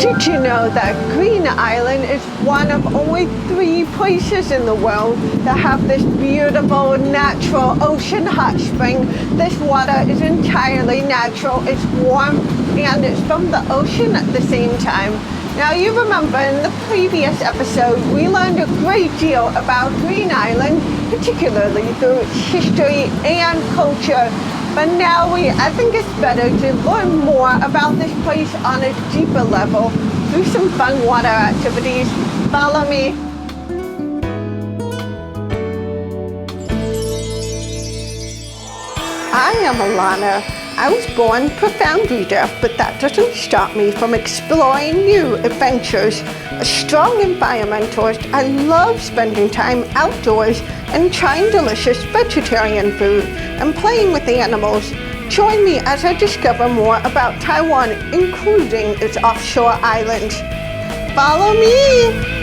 Did you know that Green Island is one of only 3 places in the world that have this beautiful natural ocean hot spring? This water is entirely natural, it's warm, and it's from the ocean at the same time. Now you remember in the previous episode we learned a great deal about Green Island, particularly through its history and culture. But now I think it's better to learn more about this place on a deeper level through some fun water activities. Follow me. I am Alana. I was born profoundly deaf, but that doesn't stop me from exploring new adventures. A strong environmentalist, I love spending time outdoors and trying delicious vegetarian food and playing with the animals. Join me as I discover more about Taiwan, including its offshore islands. Follow me!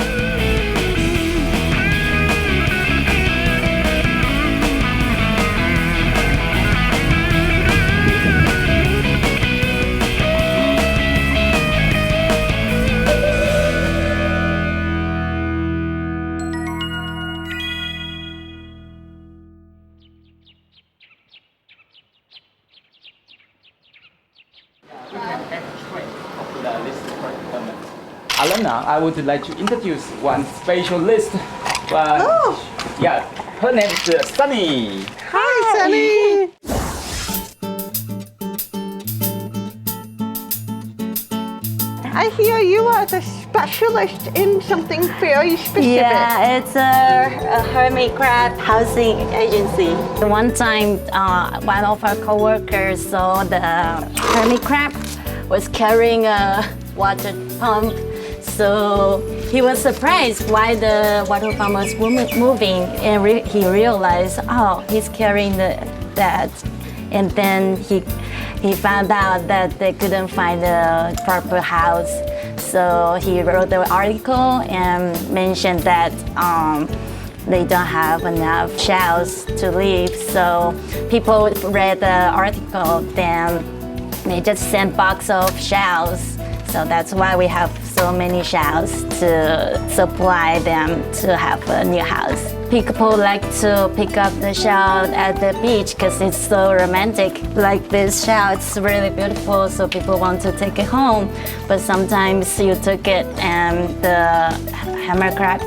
Alana, I would like to introduce one special list. Yeah, her name is Sunny. Hi, Sunny. I hear you are the specialist in something very specific. Yeah, it's a hermit crab housing agency. One time, one of our coworkers saw the hermit crab was carrying a water pump. So he was surprised why the water pump was moving, and he realized, oh, he's carrying that. And then he found out that they couldn't find the proper house. So he wrote the article and mentioned that they don't have enough shells to live. So people read the article, then they just sent box of shells. So that's why we have so many shells to supply them to have a new house. People like to pick up the shell at the beach because it's so romantic. Like this shell, it's really beautiful, so people want to take it home. But sometimes you took it and the hermit crab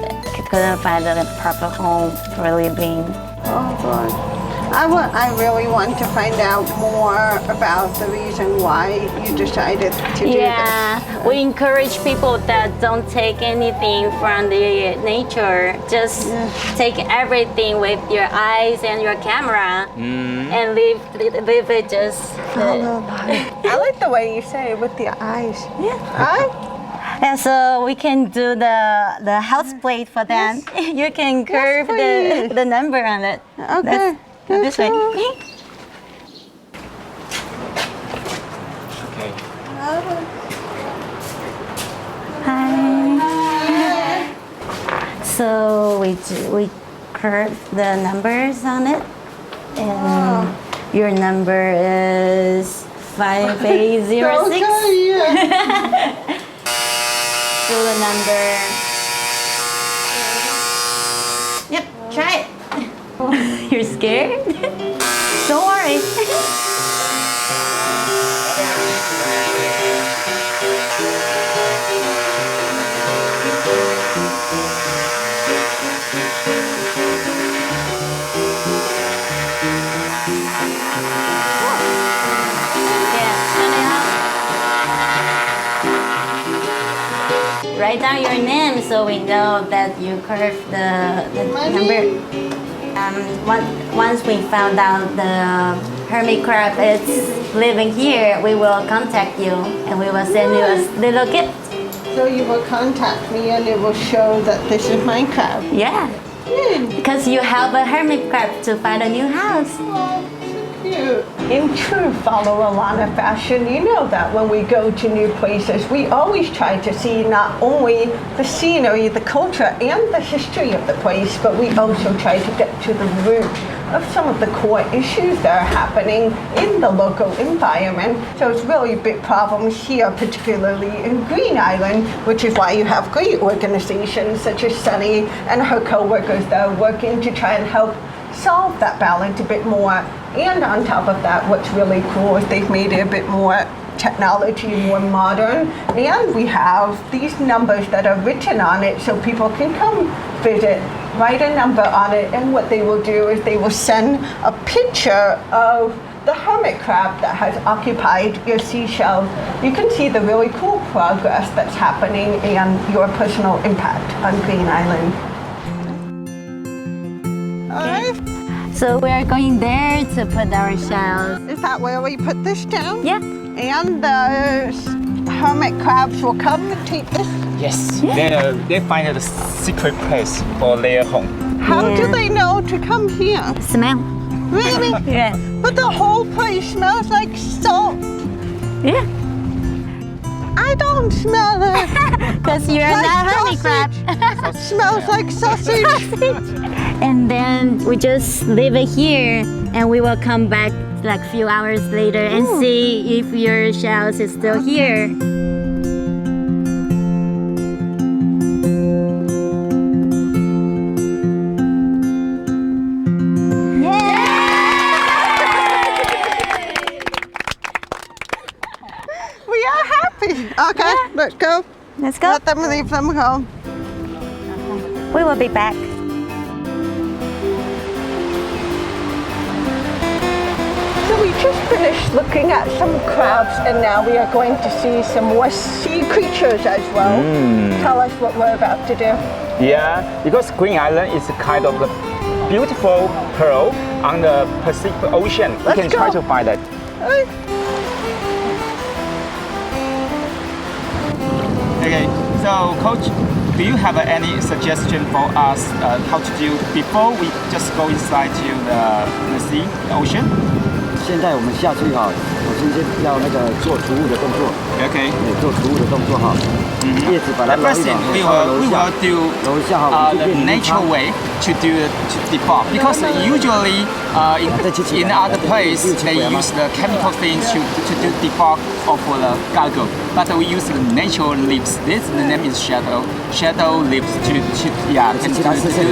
couldn't find a proper home for living. Oh, God. I really want to find out more about the reason why you decided to do this. Yeah, we encourage people that don't take anything from the nature. Just take everything with your eyes and your camera and leave it just. I like the way you say it with your eyes. Yeah. Huh? And so we can do the house plate for them. Yes. You can curve the number on it. Okay. This way. Okay. Hi. So we curve the numbers on it, and your number is 5806. Okay, yeah. Do the number. Yep, try it. You're scared? Don't worry. Write down your name so we know that you curved the number. Once we found out the hermit crab is living here, we will contact you and we will send you a little gift. So you will contact me and it will show that this is my crab. Yeah. Because you help a hermit crab to find a new house. Oh, so cute. In true follow Alana fashion, you know that when we go to new places, we always try to see not only the scenery, the culture, and the history of the place, but we also try to get to the root of some of the core issues that are happening in the local environment. So it's really big problems here, particularly in Green Island, which is why you have great organizations such as Sunny and her co-workers that are working to try and help solve that balance a bit more. And on top of that, what's really cool is they've made it a bit more technology, more modern, and we have these numbers that are written on it so people can come visit, write a number on it, and what they will do is they will send a picture of the hermit crab that has occupied your seashells. You can see the really cool progress that's happening and your personal impact on Green Island. All right. So we're going there to put our shells. Is that where we put this down? Yeah. And the hermit crabs will come and take this? Yes, they find a secret place for their home. How do Yeah. they know to come here? Smell. Really? Yeah. But the whole place smells like salt. Yeah. I don't smell it. Because you're Like not hermit crab. It smells like sausage. And then we just leave it here and we will come back like a few hours later and see if your shells is still here. We are happy. Okay, let's go. Let's go. Let them leave them go. We will be back. So we just finished looking at some crabs and now we are going to see some more sea creatures as well. Tell us what we're about to do. Yeah, because Green Island is a kind of a beautiful pearl on the Pacific Ocean. You Let's can try go. to find it. Okay, so Coach, do you have any suggestion for us how to do before we just go inside to the sea, the ocean? 现在我们下去哈，首先要那个做除雾的动作， Okay. 做除雾的动作哈，叶子把它 At 捞 first, 一捞， we 稍微 will 揉一下， do 揉一下哈，我们 the 就变成 natural way to do to debug because usually in other place they use the chemical things to do debug of the cargo, but we use the natural leaves. This the name is shadow leaves to do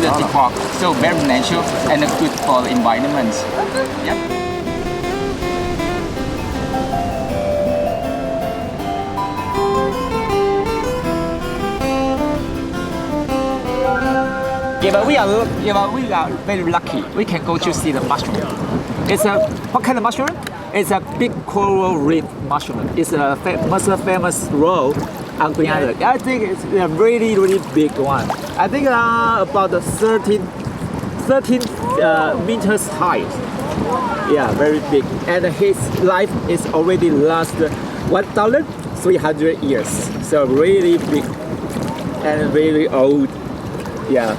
the debug. So very natural and good for the environment. Yep. Yeah, but we are very lucky. We can go to see the mushroom. It's a what kind of mushroom? It's a big coral reef mushroom. It's a famous roll on Green Island. I think it's a really big one. I think about 13 meters high. Yeah, very big. And his life is already last 1,300 years. So really big and really old. Yeah.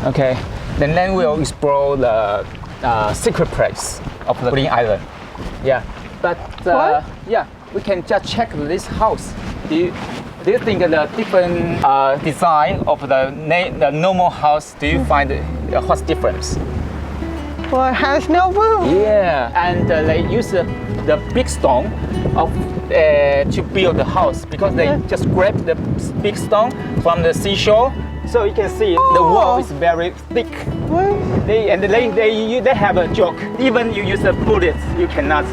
Okay, then we'll explore the secret place of the Green Island. Yeah, but yeah, we can just check this house. Do you think the different design of the normal house? Do you find what's difference? Well, it has no roof. Yeah, and they use the big stone to build the house because they just grab the big stone from the seashore. So you can see the wall is very thick. They have a joke. Even you use a bullet, you cannot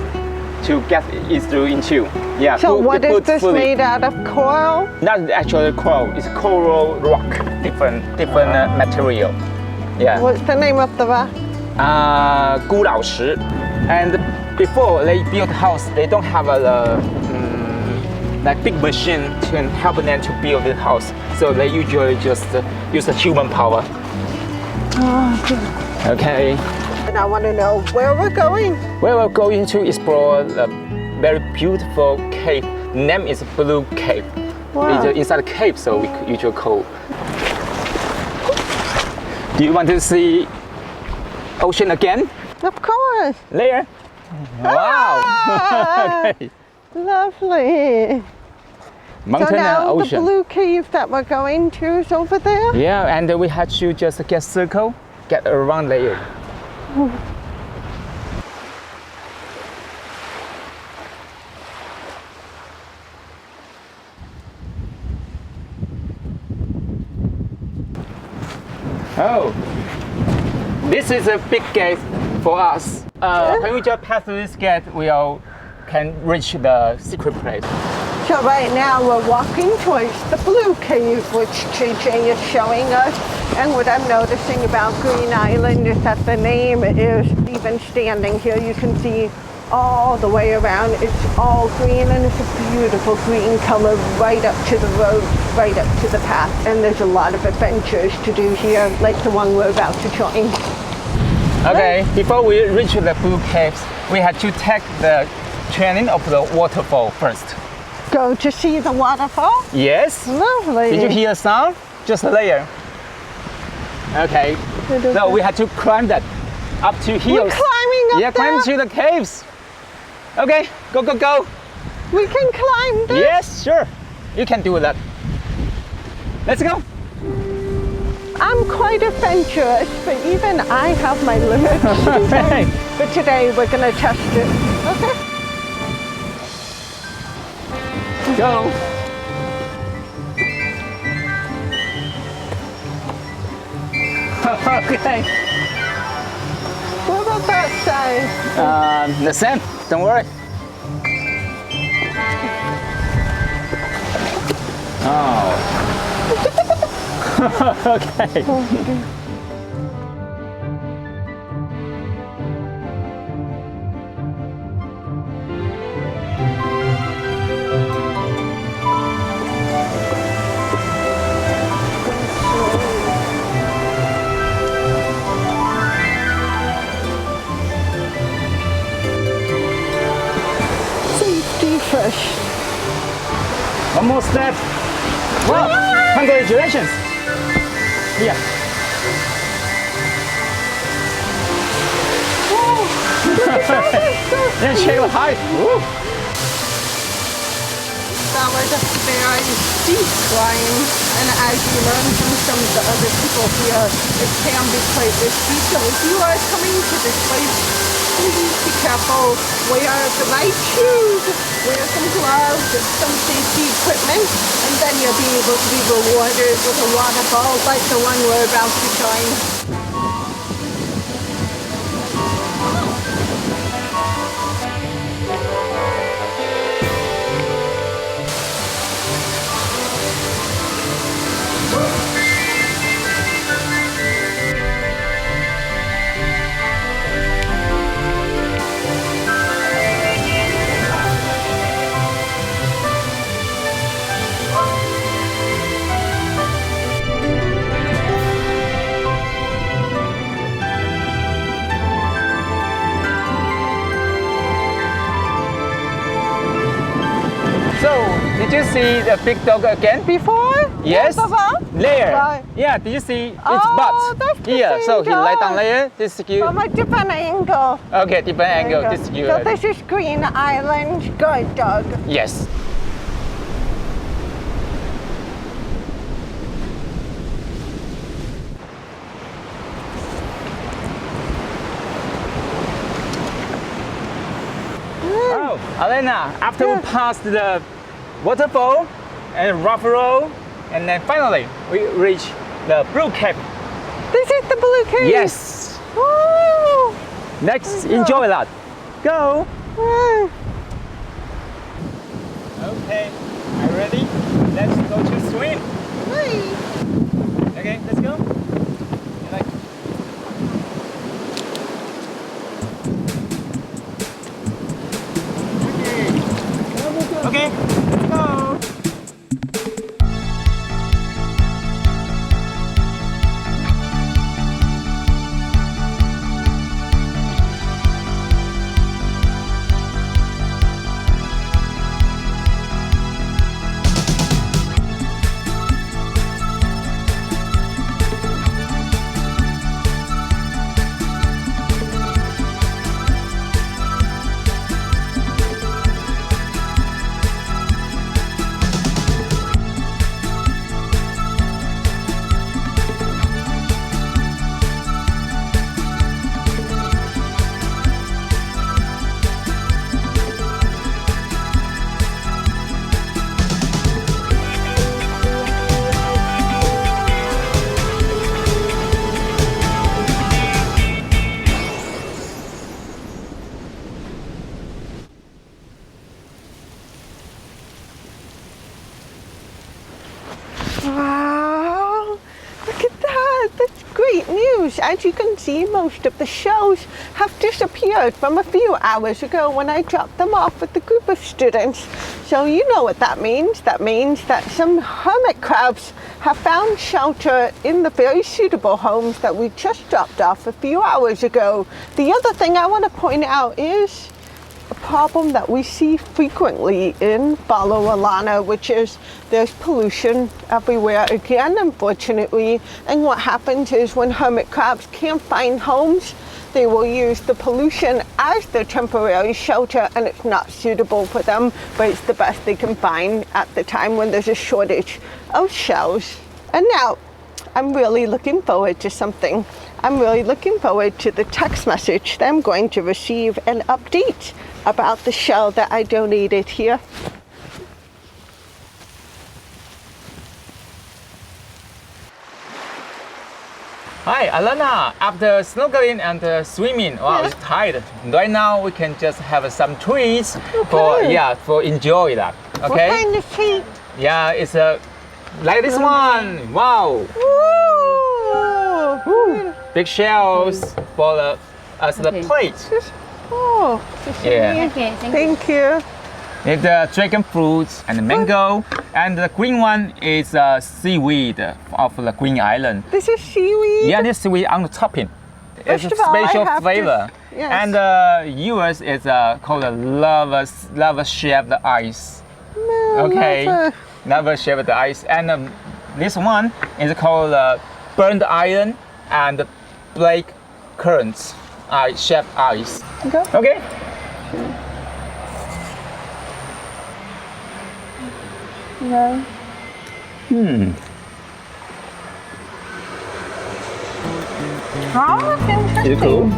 to get it through into. Yeah. So what is this made out of? Coral? Not actually coral. It's coral rock. Different material. Yeah. What's the name of the rock? 孤老石. And before they build house, they don't have like big machine to help them to build the house. So they usually just use the human power. Okay. And I want to know where we're going. We will going to explore a very beautiful cave. Name is Blue Cave. Wow. It's inside a cave, so we usually call. Do you want to see ocean again? Of course. There. Wow. Okay. Lovely. Mountain So now and ocean. the blue cave that we're going to is over there? Yeah, and we had to just get circle, get around there. Oh, this is a big gate for us. When we just pass through this gate, we can reach the secret place. So right now we're walking towards the blue cave, which JJ is showing us. And what I'm noticing about Green Island is that the name is, even standing here, you can see all the way around. It's all green and it's a beautiful green color right up to the road, right up to the path. And there's a lot of adventures to do here, like the one we're about to join. Okay, before we reach the blue caves, we had to take the training of the waterfall first. Go to see the waterfall? Yes. Lovely. Did you hear a sound? Just there. Okay. So we had to climb that up to hills. We're climbing up Yeah, climb to the caves. Okay, go, go, go. We can climb this? Yes, sure. You can do that. Let's go. I'm quite adventurous, but even I have my limits. Okay. But today we're going to test it. Okay? Go. Okay. What about that side? The same. Don't worry. Oh. Okay. Fish. One more step. Wow! Congratulations. Yeah. Yeah, shake the height. Woo. That was a very steep climb, and as you learn from some of the other people here, it can be quite risky. So if you are coming to this place, please be careful. Wear the right shoes, wear some gloves, some safety equipment, and then you'll be able to be rewarded with a waterfall like the one we're about to join. you see the big dog again? Before? Yes. Before? There. Right. Yeah, did you see its Oh, butt? that's the Here. same So he lie down dog. there. This is cute. From a different angle. Okay, different angle. There you This is go. cute. So this is Green Island guide dog. Yes. Oh, Alana, after we passed the waterfall and rough road, and then finally we reach the blue cave. This is the blue cave. Yes. Woo! Let's enjoy that. Go. Woo. Okay, are you ready? Let's go to swim. Hey. Okay, let's go. Like- Okay, let's go. Wow, look at that. That's great news. As you can see, most of the shells have disappeared from a few hours ago when I dropped them off with the group of students. So you know what that means. That means that some hermit crabs have found shelter in the very suitable homes that we just dropped off a few hours ago. The other thing I want to point out is a problem that we see frequently in Follow Alana, which is there's pollution everywhere again, unfortunately. And what happens is when hermit crabs can't find homes, they will use the pollution as their temporary shelter, and it's not suitable for them, but it's the best they can find at the time when there's a shortage of shells. And now, I'm really looking forward to something. I'm really looking forward to the text message that I'm going to receive an update about the shell that I donated here. Hi, Alana. After snorkeling and swimming, wow, it's tired. Right now, we can just have some treats for enjoy that. What Okay. kind of treat? Yeah, it's like this one. Wow. Ooh. Big shells for the as the plate. Oh, Yeah. Okay, thank you. It's the dragon fruit and mango, and the green one is seaweed of the Green Island. This is seaweed. Yeah, this seaweed on the topping. It's a First of all, I special have to- flavor. yes. And yours is called a lava shaped ice. Okay, lava. lava shaped ice. And this one is called burnt iron and black currants shaped ice. Okay. Okay. Yeah. Oh, interesting. Cool.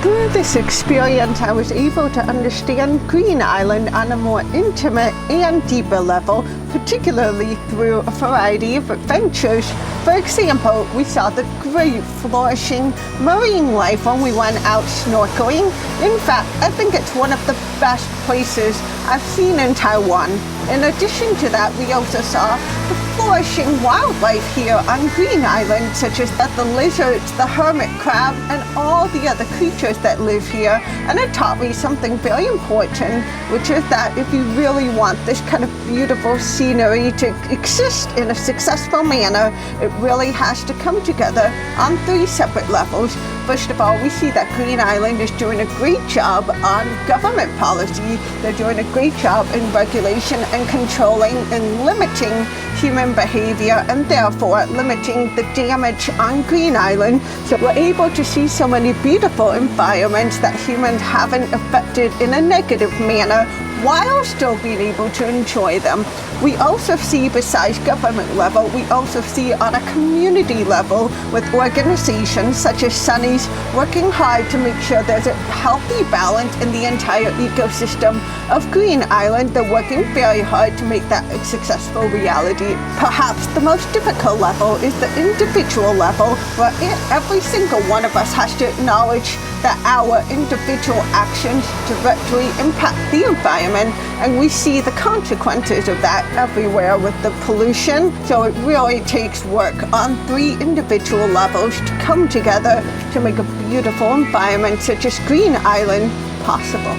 Through this experience, I was able to understand Green Island on a more intimate and deeper level, particularly through a variety of adventures. For example, we saw the great flourishing marine life when we went out snorkeling. In fact, I think it's one of the best places I've seen in Taiwan. In addition to that, we also saw the flourishing wildlife here on Green Island, such as the lizards, the hermit crab, and all the other creatures that live here. And it taught me something very important, which is that if you really want this kind of beautiful scenery to exist in a successful manner, it it really has to come together on 3 separate levels. First of all, we see that Green Island is doing a great job on government policy. They're doing a great job in regulation and controlling and limiting human behavior and therefore limiting the damage on Green Island. So we're able to see so many beautiful environments that humans haven't affected in a negative manner while still being able to enjoy them. We also see, besides government level, we also see on a community level with organizations such as Sunny's working hard to make sure there's a healthy balance in the entire ecosystem of Green Island. They're working very hard to make that a successful reality. Perhaps the most difficult level is the individual level, where every single one of us has to acknowledge that our individual actions directly impact the environment, and we see the consequences of that everywhere with the pollution. So it really takes work on 3 individual levels to come together to make a beautiful environment such as Green Island possible.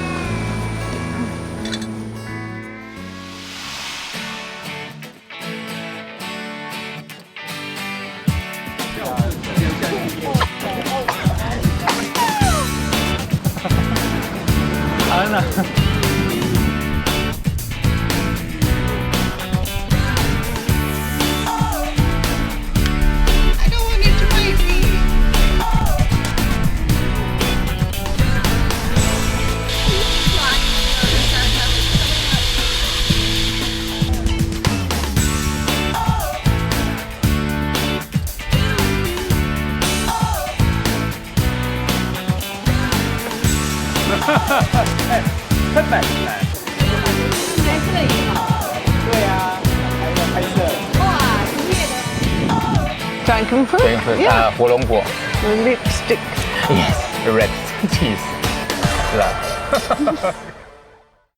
Alana. I don't want it to wake me. Dragon fruit? Yeah. 火龙果 The lipstick. Yes, red cheese. 是吧？